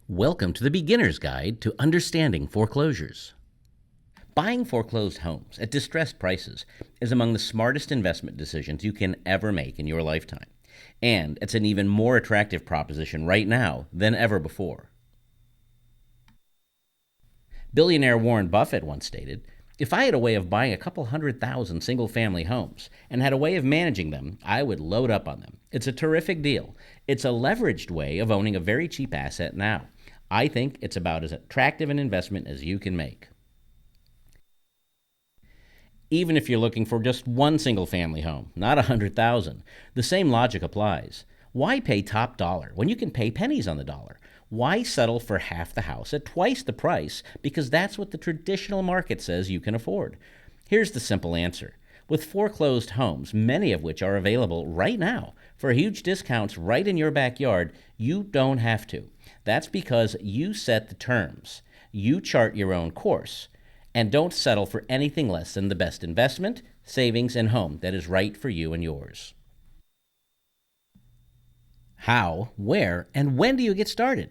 Welcome to the Beginner's Guide to Understanding Foreclosures. Buying foreclosed homes at distressed prices is among the smartest investment decisions you can ever make in your lifetime. And it's an even more attractive proposition right now than ever before. Billionaire Warren Buffett once stated, "If I had a way of buying a couple 100,000 single-family homes and had a way of managing them, I would load up on them. It's a terrific deal. It's a leveraged way of owning a very cheap asset now. I think it's about as attractive an investment as you can make." Even if you're looking for just one single-family home, not 100,000, the same logic applies. Why pay top dollar when you can pay pennies on the dollar? Why settle for half the house at twice the price because that's what the traditional market says you can afford? Here's the simple answer. With foreclosed homes, many of which are available right now for huge discounts right in your backyard, you don't have to. That's because you set the terms. You chart your own course. And don't settle for anything less than the best investment, savings, and home that is right for you and yours. How, where, and when do you get started?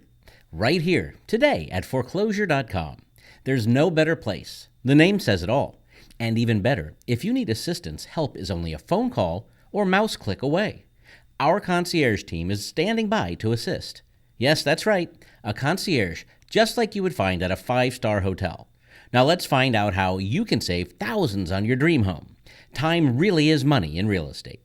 Right here, today at foreclosure.com. There's no better place. The name says it all. And even better, if you need assistance, help is only a phone call or mouse click away. Our concierge team is standing by to assist. Yes, that's right, a concierge, just like you would find at a 5-star hotel. Now let's find out how you can save thousands on your dream home. Time really is money in real estate.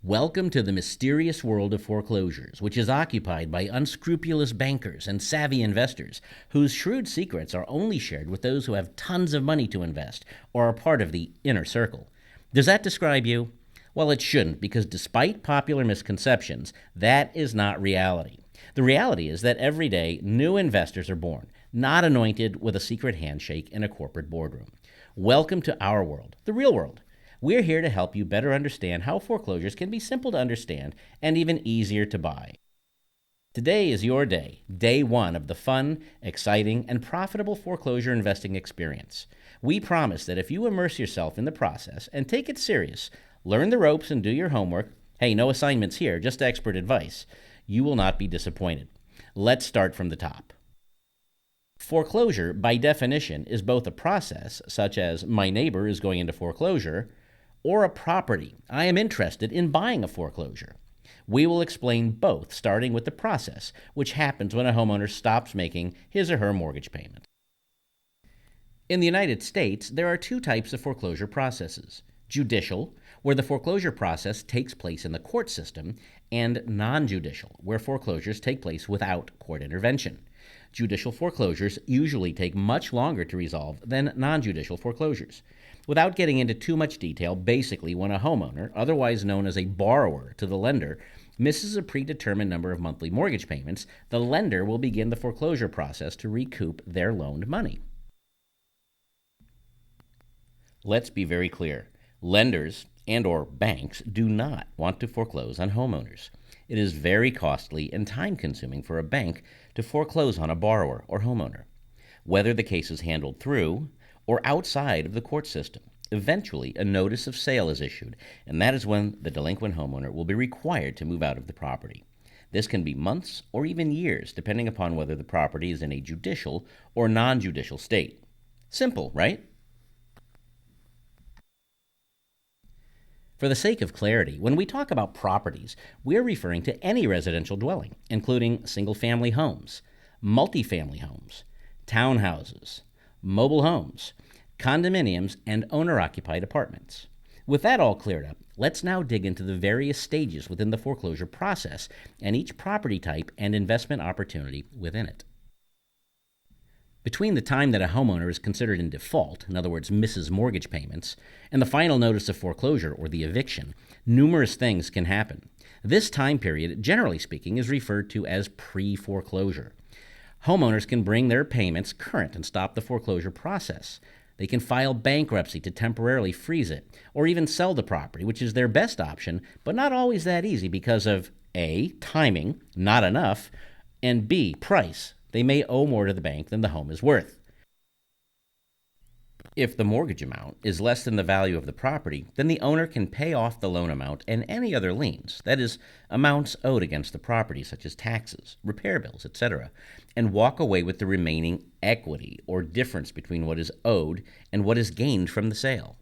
Welcome to the mysterious world of foreclosures, which is occupied by unscrupulous bankers and savvy investors whose shrewd secrets are only shared with those who have tons of money to invest or are part of the inner circle. Does that describe you? Well, it shouldn't, because despite popular misconceptions, that is not reality. The reality is that every day, new investors are born, not anointed with a secret handshake in a corporate boardroom. Welcome to our world, the real world. We're here to help you better understand how foreclosures can be simple to understand and even easier to buy. Today is your day, day one of the fun, exciting, and profitable foreclosure investing experience. We promise that if you immerse yourself in the process and take it serious, learn the ropes and do your homework, hey, no assignments here, just expert advice, you will not be disappointed. Let's start from the top. Foreclosure, by definition, is both a process, such as my neighbor is going into foreclosure, or a property. I am interested in buying a foreclosure. We will explain both, starting with the process, which happens when a homeowner stops making his or her mortgage payment. In the United States, there are two types of foreclosure processes: judicial, where the foreclosure process takes place in the court system, and non-judicial, where foreclosures take place without court intervention. Judicial foreclosures usually take much longer to resolve than non-judicial foreclosures. Without getting into too much detail, basically when a homeowner, otherwise known as a borrower to the lender, misses a predetermined number of monthly mortgage payments, the lender will begin the foreclosure process to recoup their loaned money. Let's be very clear. Lenders and/or banks do not want to foreclose on homeowners. It is very costly and time-consuming for a bank to foreclose on a borrower or homeowner. Whether the case is handled through or outside of the court system, eventually a notice of sale is issued, and that is when the delinquent homeowner will be required to move out of the property. This can be months or even years, depending upon whether the property is in a judicial or non-judicial state. Simple, right? For the sake of clarity, when we talk about properties, we're referring to any residential dwelling, including single-family homes, multifamily homes, townhouses, mobile homes, condominiums, and owner-occupied apartments. With that all cleared up, let's now dig into the various stages within the foreclosure process and each property type and investment opportunity within it. Between the time that a homeowner is considered in default, in other words, misses mortgage payments, and the final notice of foreclosure or the eviction, numerous things can happen. This time period, generally speaking, is referred to as pre-foreclosure. Homeowners can bring their payments current and stop the foreclosure process. They can file bankruptcy to temporarily freeze it, or even sell the property, which is their best option, but not always that easy because of A, timing, not enough, and B, price. They may owe more to the bank than the home is worth. If the mortgage amount is less than the value of the property, then the owner can pay off the loan amount and any other liens, that is, amounts owed against the property such as taxes, repair bills, etc., and walk away with the remaining equity or difference between what is owed and what is gained from the sale.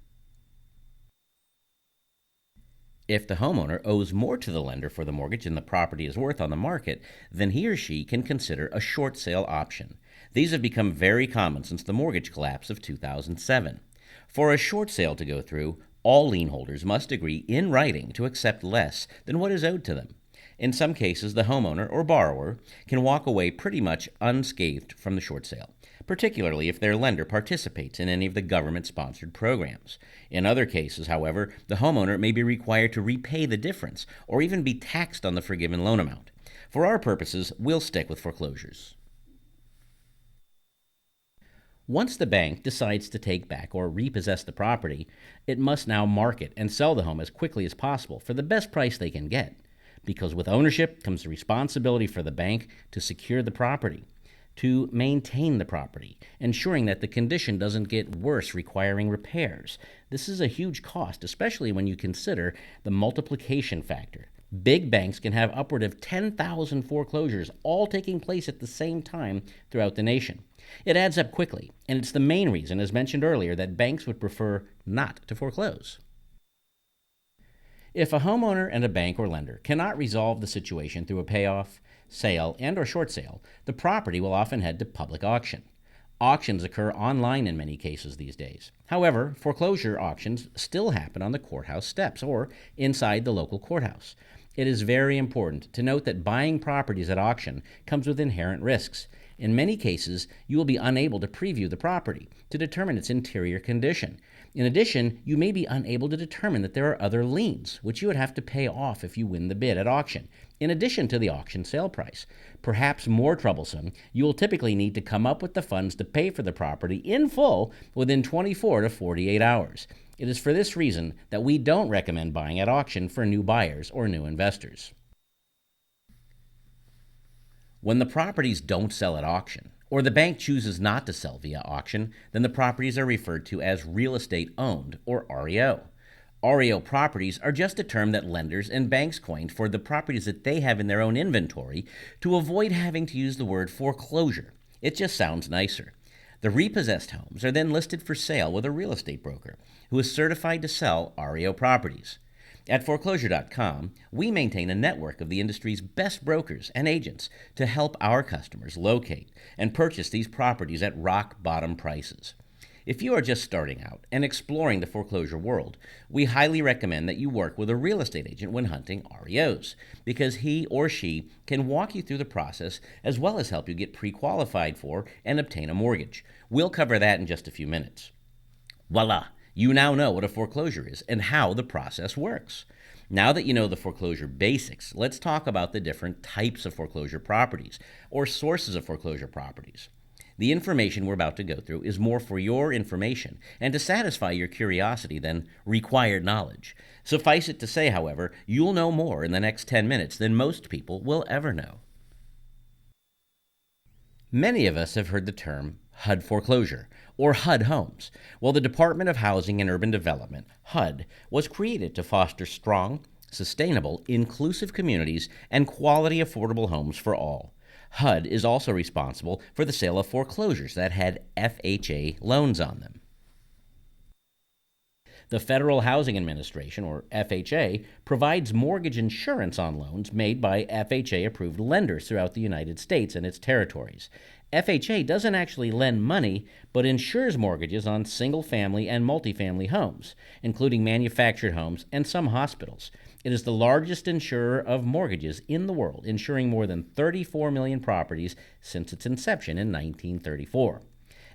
If the homeowner owes more to the lender for the mortgage than the property is worth on the market, then he or she can consider a short sale option. These have become very common since the mortgage collapse of 2007. For a short sale to go through, all lien holders must agree in writing to accept less than what is owed to them. In some cases, the homeowner or borrower can walk away pretty much unscathed from the short sale, particularly if their lender participates in any of the government-sponsored programs. In other cases, however, the homeowner may be required to repay the difference or even be taxed on the forgiven loan amount. For our purposes, we'll stick with foreclosures. Once the bank decides to take back or repossess the property, it must now market and sell the home as quickly as possible for the best price they can get, because with ownership comes the responsibility for the bank to secure the property, to maintain the property, ensuring that the condition doesn't get worse, requiring repairs. This is a huge cost, especially when you consider the multiplication factor. Big banks can have upward of 10,000 foreclosures all taking place at the same time throughout the nation. It adds up quickly, and it's the main reason, as mentioned earlier, that banks would prefer not to foreclose. If a homeowner and a bank or lender cannot resolve the situation through a payoff, sale, and or short sale, the property will often head to public auction. Auctions occur online in many cases these days. However, foreclosure auctions still happen on the courthouse steps or inside the local courthouse. It is very important to note that buying properties at auction comes with inherent risks. In many cases, you will be unable to preview the property to determine its interior condition. In addition, you may be unable to determine that there are other liens, which you would have to pay off if you win the bid at auction, in addition to the auction sale price. Perhaps more troublesome, you will typically need to come up with the funds to pay for the property in full within 24 to 48 hours. It is for this reason that we don't recommend buying at auction for new buyers or new investors. When the properties don't sell at auction, or the bank chooses not to sell via auction, then the properties are referred to as real estate owned, or REO. REO properties are just a term that lenders and banks coined for the properties that they have in their own inventory to avoid having to use the word foreclosure. It just sounds nicer. The repossessed homes are then listed for sale with a real estate broker who is certified to sell REO properties. At Foreclosure.com, we maintain a network of the industry's best brokers and agents to help our customers locate and purchase these properties at rock-bottom prices. If you are just starting out and exploring the foreclosure world, we highly recommend that you work with a real estate agent when hunting REOs, because he or she can walk you through the process as well as help you get pre-qualified for and obtain a mortgage. We'll cover that in just a few minutes. Voila! You now know what a foreclosure is and how the process works. Now that you know the foreclosure basics, let's talk about the different types of foreclosure properties or sources of foreclosure properties. The information we're about to go through is more for your information and to satisfy your curiosity than required knowledge. Suffice it to say, however, you'll know more in the next 10 minutes than most people will ever know. Many of us have heard the term HUD foreclosure, or HUD homes. Well, the Department of Housing and Urban Development, HUD, was created to foster strong, sustainable, inclusive communities and quality affordable homes for all. HUD is also responsible for the sale of foreclosures that had FHA loans on them. The Federal Housing Administration, or FHA, provides mortgage insurance on loans made by FHA-approved lenders throughout the United States and its territories. FHA doesn't actually lend money, but insures mortgages on single-family and multifamily homes, including manufactured homes and some hospitals. It is the largest insurer of mortgages in the world, insuring more than 34 million properties since its inception in 1934.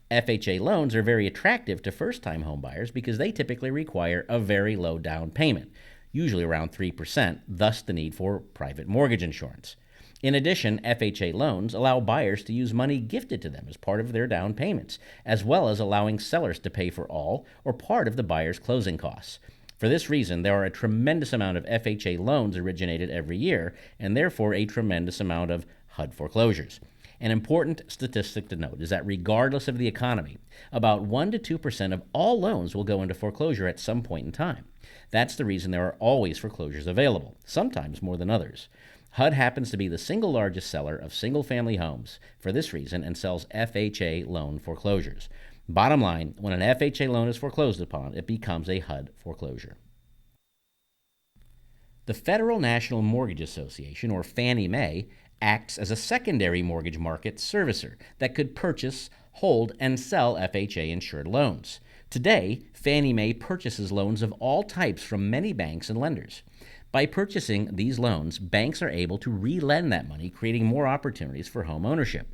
FHA loans are very attractive to first-time homebuyers because they typically require a very low down payment, usually around 3%, thus the need for private mortgage insurance. In addition, FHA loans allow buyers to use money gifted to them as part of their down payments, as well as allowing sellers to pay for all or part of the buyer's closing costs. For this reason, there are a tremendous amount of FHA loans originated every year, and therefore a tremendous amount of HUD foreclosures. An important statistic to note is that regardless of the economy, about 1 to 2% of all loans will go into foreclosure at some point in time. That's the reason there are always foreclosures available, sometimes more than others. HUD happens to be the single largest seller of single-family homes for this reason and sells FHA loan foreclosures. Bottom line, when an FHA loan is foreclosed upon, it becomes a HUD foreclosure. The Federal National Mortgage Association, or Fannie Mae, acts as a secondary mortgage market servicer that could purchase, hold, and sell FHA-insured loans. Today, Fannie Mae purchases loans of all types from many banks and lenders. By purchasing these loans, banks are able to re-lend that money, creating more opportunities for home ownership.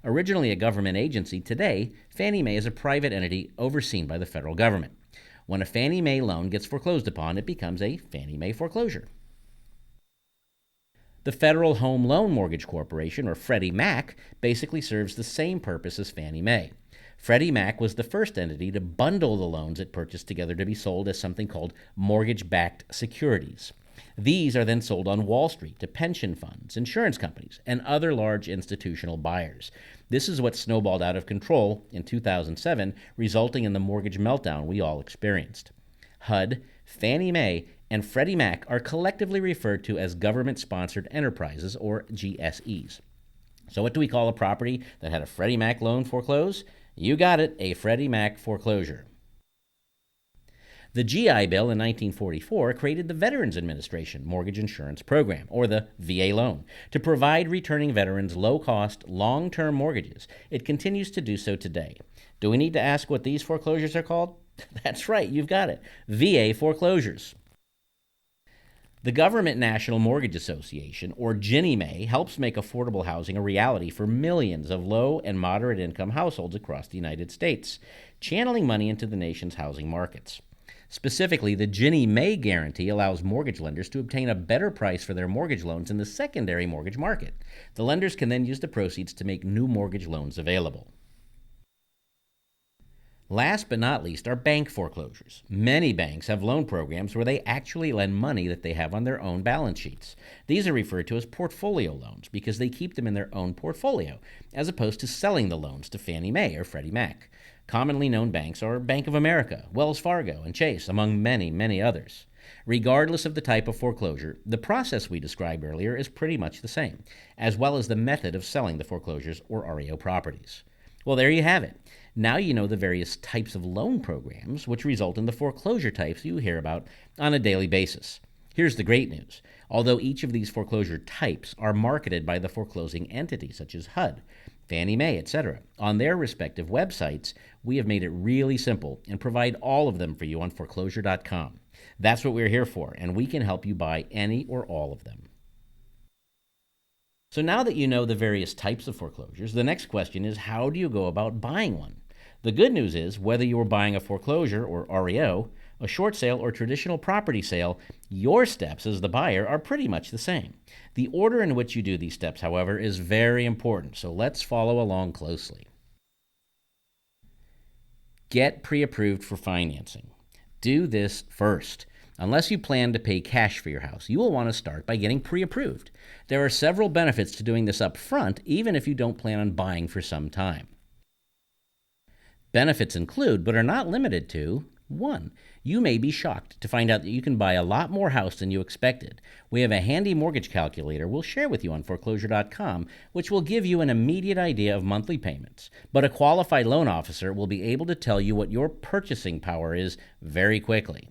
Originally a government agency, today, Fannie Mae is a private entity overseen by the federal government. When a Fannie Mae loan gets foreclosed upon, it becomes a Fannie Mae foreclosure. The Federal Home Loan Mortgage Corporation, or Freddie Mac, basically serves the same purpose as Fannie Mae. Freddie Mac was the first entity to bundle the loans it purchased together to be sold as something called mortgage-backed securities. These are then sold on Wall Street to pension funds, insurance companies, and other large institutional buyers. This is what snowballed out of control in 2007, resulting in the mortgage meltdown we all experienced. HUD, Fannie Mae, and Freddie Mac are collectively referred to as government-sponsored enterprises, or GSEs. So what do we call a property that had a Freddie Mac loan foreclose? You got it, a Freddie Mac foreclosure. The GI Bill in 1944 created the Veterans Administration Mortgage Insurance Program, or the VA loan, to provide returning veterans low-cost, long-term mortgages. It continues to do so today. Do we need to ask what these foreclosures are called? That's right, you've got it. VA foreclosures. The Government National Mortgage Association, or Ginnie Mae, helps make affordable housing a reality for millions of low and moderate income households across the United States, channeling money into the nation's housing markets. Specifically, the Ginnie Mae guarantee allows mortgage lenders to obtain a better price for their mortgage loans in the secondary mortgage market. The lenders can then use the proceeds to make new mortgage loans available. Last but not least are bank foreclosures. Many banks have loan programs where they actually lend money that they have on their own balance sheets. These are referred to as portfolio loans because they keep them in their own portfolio, as opposed to selling the loans to Fannie Mae or Freddie Mac. Commonly known banks are Bank of America, Wells Fargo, and Chase, among many, many others. Regardless of the type of foreclosure, the process we described earlier is pretty much the same, as well as the method of selling the foreclosures or REO properties. Well, there you have it. Now you know the various types of loan programs which result in the foreclosure types you hear about on a daily basis. Here's the great news. Although each of these foreclosure types are marketed by the foreclosing entity, such as HUD, Fannie Mae, etc., on their respective websites, we have made it really simple and provide all of them for you on foreclosure.com. That's what we're here for, and we can help you buy any or all of them. So now that you know the various types of foreclosures, the next question is, how do you go about buying one? The good news is, whether you are buying a foreclosure or REO, a short sale or traditional property sale, your steps as the buyer are pretty much the same. The order in which you do these steps, however, is very important, so let's follow along closely. Get pre-approved for financing. Do this first. Unless you plan to pay cash for your house, you will want to start by getting pre-approved. There are several benefits to doing this up front, even if you don't plan on buying for some time. Benefits include, but are not limited to, 1. You may be shocked to find out that you can buy a lot more house than you expected. We have a handy mortgage calculator we'll share with you on foreclosure.com, which will give you an immediate idea of monthly payments. But a qualified loan officer will be able to tell you what your purchasing power is very quickly.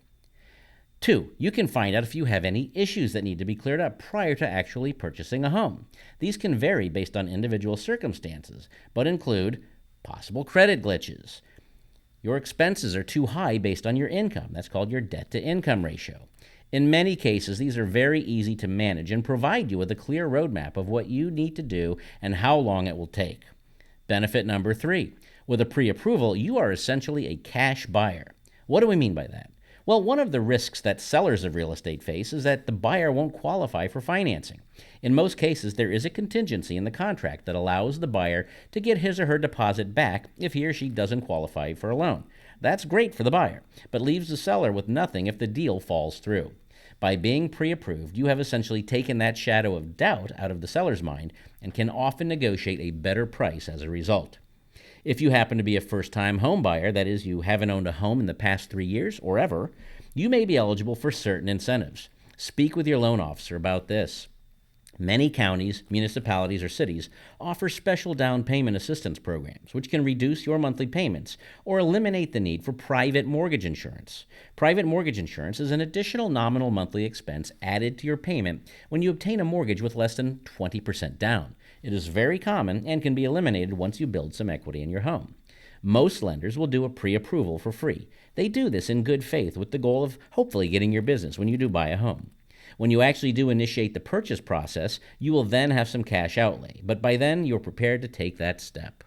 2. You can find out if you have any issues that need to be cleared up prior to actually purchasing a home. These can vary based on individual circumstances, but include possible credit glitches. Your expenses are too high based on your income. That's called your debt-to-income ratio. In many cases, these are very easy to manage and provide you with a clear roadmap of what you need to do and how long it will take. Benefit number 3. With a pre-approval, you are essentially a cash buyer. What do we mean by that? Well, one of the risks that sellers of real estate face is that the buyer won't qualify for financing. In most cases, there is a contingency in the contract that allows the buyer to get his or her deposit back if he or she doesn't qualify for a loan. That's great for the buyer, but leaves the seller with nothing if the deal falls through. By being pre-approved, you have essentially taken that shadow of doubt out of the seller's mind and can often negotiate a better price as a result. If you happen to be a first-time home buyer, that is, you haven't owned a home in the past 3 years or ever, you may be eligible for certain incentives. Speak with your loan officer about this. Many counties, municipalities, or cities offer special down payment assistance programs, which can reduce your monthly payments or eliminate the need for private mortgage insurance. Private mortgage insurance is an additional nominal monthly expense added to your payment when you obtain a mortgage with less than 20% down. It is very common and can be eliminated once you build some equity in your home. Most lenders will do a pre-approval for free. They do this in good faith with the goal of hopefully getting your business when you do buy a home. When you actually do initiate the purchase process, you will then have some cash outlay, but by then you're prepared to take that step.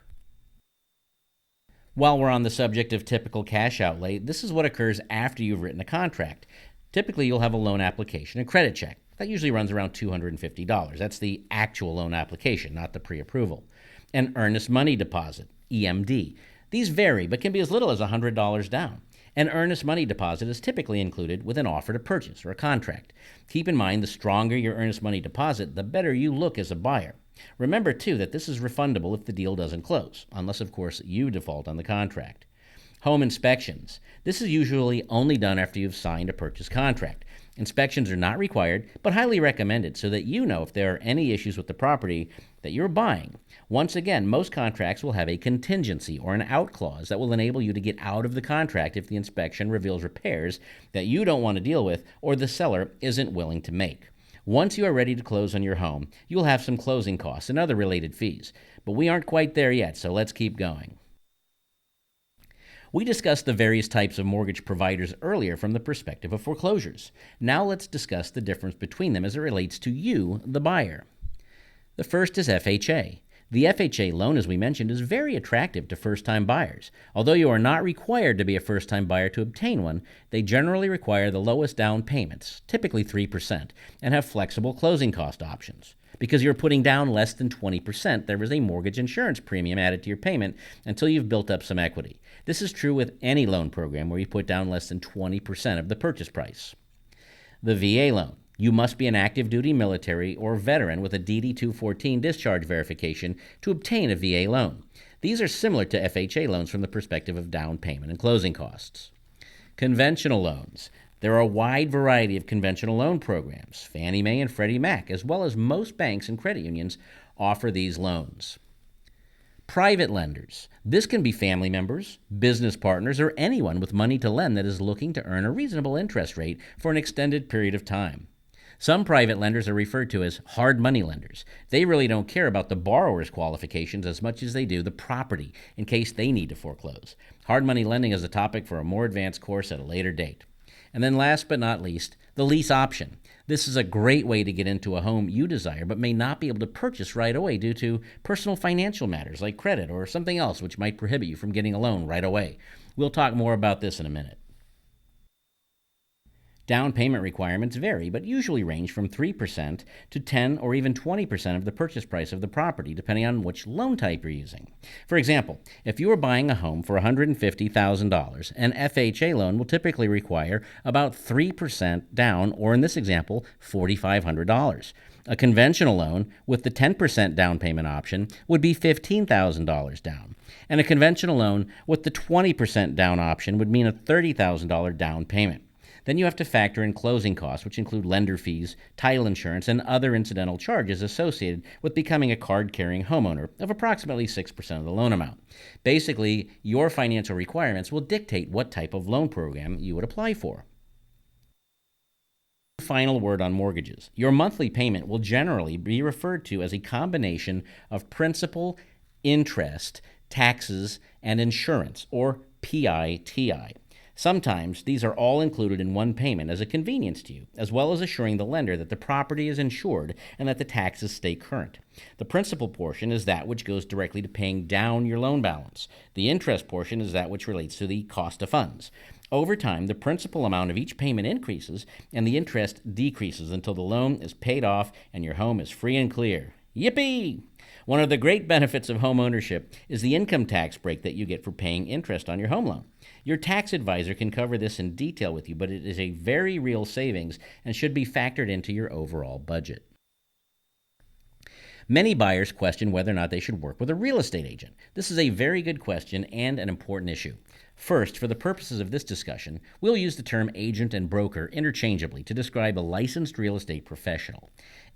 While we're on the subject of typical cash outlay, this is what occurs after you've written a contract. Typically, you'll have a loan application, a credit check. That usually runs around $250. That's the actual loan application, not the pre-approval. An earnest money deposit, EMD. These vary, but can be as little as $100 down. An earnest money deposit is typically included with an offer to purchase or a contract. Keep in mind, the stronger your earnest money deposit, the better you look as a buyer. Remember, too, that this is refundable if the deal doesn't close, unless, of course, you default on the contract. Home inspections. This is usually only done after you've signed a purchase contract. Inspections are not required, but highly recommended so that you know if there are any issues with the property that you're buying. Once again, most contracts will have a contingency or an out clause that will enable you to get out of the contract if the inspection reveals repairs that you don't want to deal with or the seller isn't willing to make. Once you are ready to close on your home, you'll have some closing costs and other related fees. But we aren't quite there yet, so let's keep going. We discussed the various types of mortgage providers earlier from the perspective of foreclosures. Now let's discuss the difference between them as it relates to you, the buyer. The first is FHA. The FHA loan, as we mentioned, is very attractive to first-time buyers. Although you are not required to be a first-time buyer to obtain one, they generally require the lowest down payments, typically 3%, and have flexible closing cost options. Because you're putting down less than 20%, there is a mortgage insurance premium added to your payment until you've built up some equity. This is true with any loan program where you put down less than 20% of the purchase price. The VA loan. You must be an active duty military or veteran with a DD-214 discharge verification to obtain a VA loan. These are similar to FHA loans from the perspective of down payment and closing costs. Conventional loans. There are a wide variety of conventional loan programs. Fannie Mae and Freddie Mac, as well as most banks and credit unions, offer these loans. Private lenders. This can be family members, business partners, or anyone with money to lend that is looking to earn a reasonable interest rate for an extended period of time. Some private lenders are referred to as hard money lenders. They really don't care about the borrower's qualifications as much as they do the property in case they need to foreclose. Hard money lending is a topic for a more advanced course at a later date. And then last but not least, the lease option. This is a great way to get into a home you desire but may not be able to purchase right away due to personal financial matters like credit or something else which might prohibit you from getting a loan right away. We'll talk more about this in a minute. Down payment requirements vary, but usually range from 3% to 10 or even 20% of the purchase price of the property, depending on which loan type you're using. For example, if you are buying a home for $150,000, an FHA loan will typically require about 3% down, or in this example, $4,500. A conventional loan with the 10% down payment option would be $15,000 down. And a conventional loan with the 20% down option would mean a $30,000 down payment. Then you have to factor in closing costs, which include lender fees, title insurance, and other incidental charges associated with becoming a card-carrying homeowner of approximately 6% of the loan amount. Basically, your financial requirements will dictate what type of loan program you would apply for. Final word on mortgages. Your monthly payment will generally be referred to as a combination of principal, interest, taxes, and insurance, or PITI. Sometimes these are all included in one payment as a convenience to you, as well as assuring the lender that the property is insured and that the taxes stay current. The principal portion is that which goes directly to paying down your loan balance. The interest portion is that which relates to the cost of funds. Over time, the principal amount of each payment increases and the interest decreases until the loan is paid off and your home is free and clear. Yippee! One of the great benefits of home ownership is the income tax break that you get for paying interest on your home loan. Your tax advisor can cover this in detail with you, but it is a very real savings and should be factored into your overall budget. Many buyers question whether or not they should work with a real estate agent. This is a very good question and an important issue. First, for the purposes of this discussion, we'll use the term agent and broker interchangeably to describe a licensed real estate professional.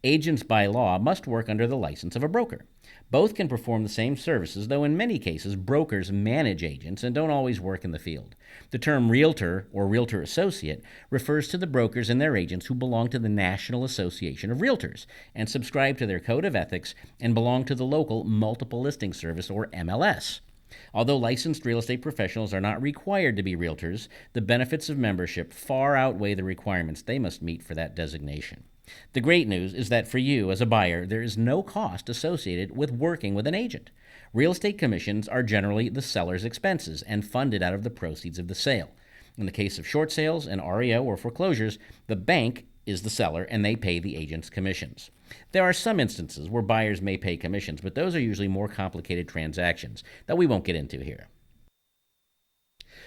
Agents by law must work under the license of a broker. Both can perform the same services, though in many cases brokers manage agents and don't always work in the field. The term realtor or realtor associate refers to the brokers and their agents who belong to the National Association of Realtors and subscribe to their code of ethics and belong to the local multiple listing service or MLS. Although licensed real estate professionals are not required to be realtors, the benefits of membership far outweigh the requirements they must meet for that designation. The great news is that for you as a buyer, there is no cost associated with working with an agent. Real estate commissions are generally the seller's expenses and funded out of the proceeds of the sale. In the case of short sales and REO or foreclosures, the bank is the seller and they pay the agent's commissions. There are some instances where buyers may pay commissions, but those are usually more complicated transactions that we won't get into here.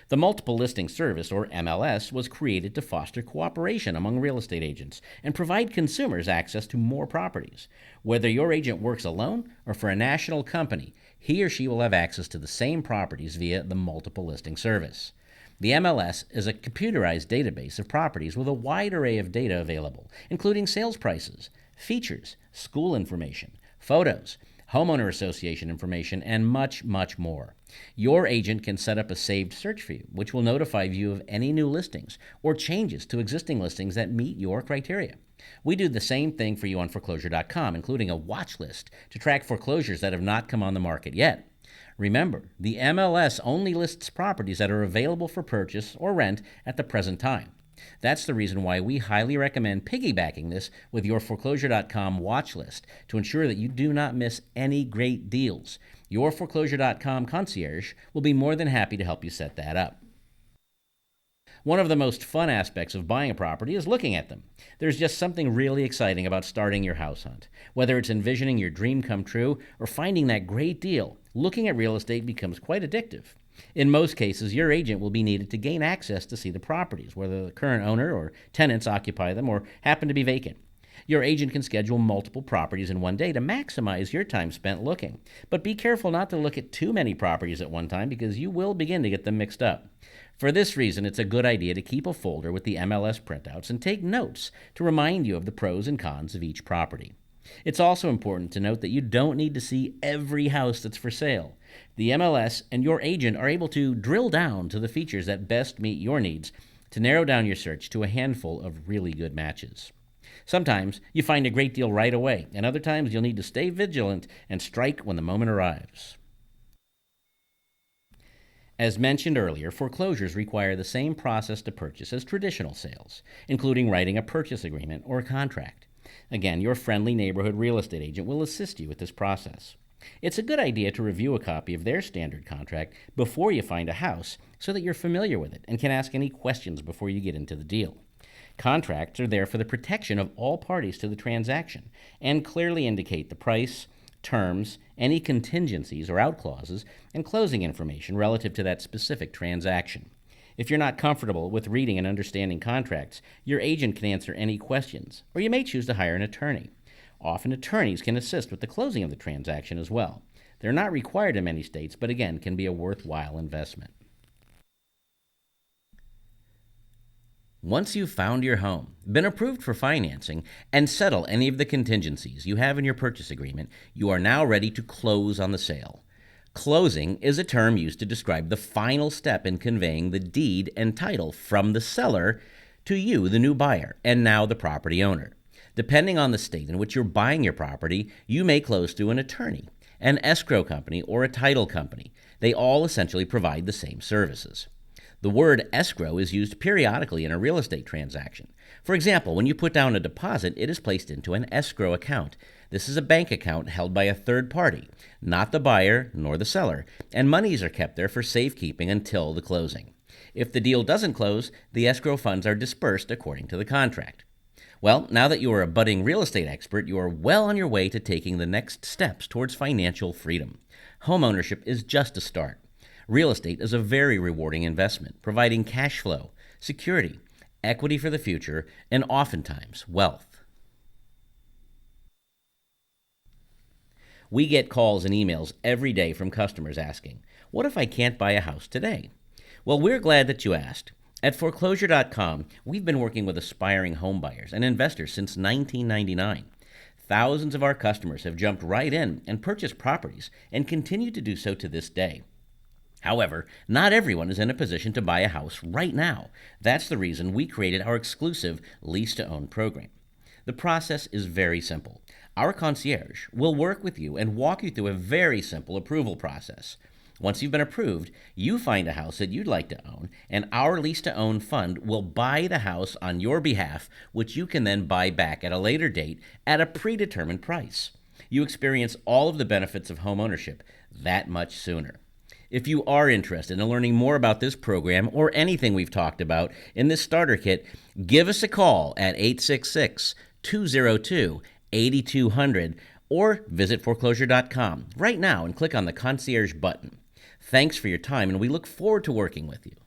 The Multiple Listing Service, or MLS, was created to foster cooperation among real estate agents and provide consumers access to more properties. Whether your agent works alone or for a national company, he or she will have access to the same properties via the Multiple Listing Service. The MLS is a computerized database of properties with a wide array of data available, including sales prices, features, school information, photos, homeowner association information, and much, much more. Your agent can set up a saved search for you, which will notify you of any new listings or changes to existing listings that meet your criteria. We do the same thing for you on Foreclosure.com, including a watch list to track foreclosures that have not come on the market yet. Remember, the MLS only lists properties that are available for purchase or rent at the present time. That's the reason why we highly recommend piggybacking this with your Foreclosure.com watch list to ensure that you do not miss any great deals. Your Foreclosure.com concierge will be more than happy to help you set that up. One of the most fun aspects of buying a property is looking at them. There's just something really exciting about starting your house hunt. Whether it's envisioning your dream come true or finding that great deal, looking at real estate becomes quite addictive. In most cases, your agent will be needed to gain access to see the properties, whether the current owner or tenants occupy them or happen to be vacant. Your agent can schedule multiple properties in one day to maximize your time spent looking. But be careful not to look at too many properties at one time because you will begin to get them mixed up. For this reason, it's a good idea to keep a folder with the MLS printouts and take notes to remind you of the pros and cons of each property. It's also important to note that you don't need to see every house that's for sale. The MLS and your agent are able to drill down to the features that best meet your needs to narrow down your search to a handful of really good matches. Sometimes you find a great deal right away, and other times you'll need to stay vigilant and strike when the moment arrives. As mentioned earlier, foreclosures require the same process to purchase as traditional sales, including writing a purchase agreement or a contract. Again, your friendly neighborhood real estate agent will assist you with this process. It's a good idea to review a copy of their standard contract before you find a house so that you're familiar with it and can ask any questions before you get into the deal. Contracts are there for the protection of all parties to the transaction and clearly indicate the price, terms, any contingencies or out clauses, and closing information relative to that specific transaction. If you're not comfortable with reading and understanding contracts, your agent can answer any questions, or you may choose to hire an attorney. Often attorneys can assist with the closing of the transaction as well. They're not required in many states, but again, can be a worthwhile investment. Once you've found your home, been approved for financing, and settle any of the contingencies you have in your purchase agreement, you are now ready to close on the sale. Closing is a term used to describe the final step in conveying the deed and title from the seller to you, the new buyer, and now the property owner. Depending on the state in which you're buying your property, you may close through an attorney, an escrow company, or a title company. They all essentially provide the same services. The word escrow is used periodically in a real estate transaction. For example, when you put down a deposit, it is placed into an escrow account. This is a bank account held by a third party, not the buyer nor the seller, and monies are kept there for safekeeping until the closing. If the deal doesn't close, the escrow funds are dispersed according to the contract. Well, now that you are a budding real estate expert, you are well on your way to taking the next steps towards financial freedom. Homeownership is just a start. Real estate is a very rewarding investment, providing cash flow, security, equity for the future, and oftentimes wealth. We get calls and emails every day from customers asking, "What if I can't buy a house today?" Well, we're glad that you asked. At Foreclosure.com, we've been working with aspiring homebuyers and investors since 1999. Thousands of our customers have jumped right in and purchased properties and continue to do so to this day. However, not everyone is in a position to buy a house right now. That's the reason we created our exclusive Lease-to-own program. The process is very simple. Our concierge will work with you and walk you through a very simple approval process. Once you've been approved, you find a house that you'd like to own, and our Lease-to-own fund will buy the house on your behalf, which you can then buy back at a later date at a predetermined price. You experience all of the benefits of homeownership that much sooner. If you are interested in learning more about this program or anything we've talked about in this starter kit, give us a call at 866-202-8200 or visit foreclosure.com right now and click on the concierge button. Thanks for your time, and we look forward to working with you.